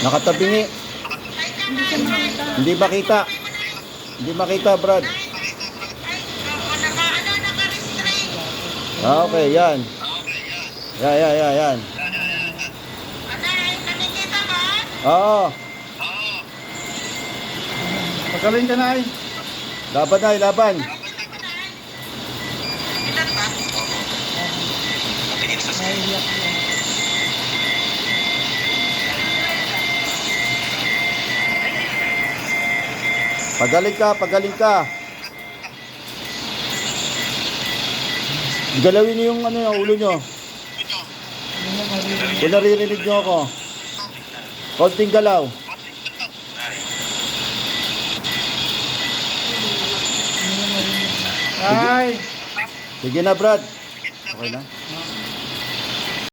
Nakatabingi. Hindi makita. Hindi makita, Brad. Ah, okay, yan. Yan. Oo. Pagaling ka na ay. Laban na, laban. Pagaling ka. Galawin niyo yung yung ulo niyo. Kung naririnig niyo ako. Konting galaw. Ay. Sige na, Brad. Okay na.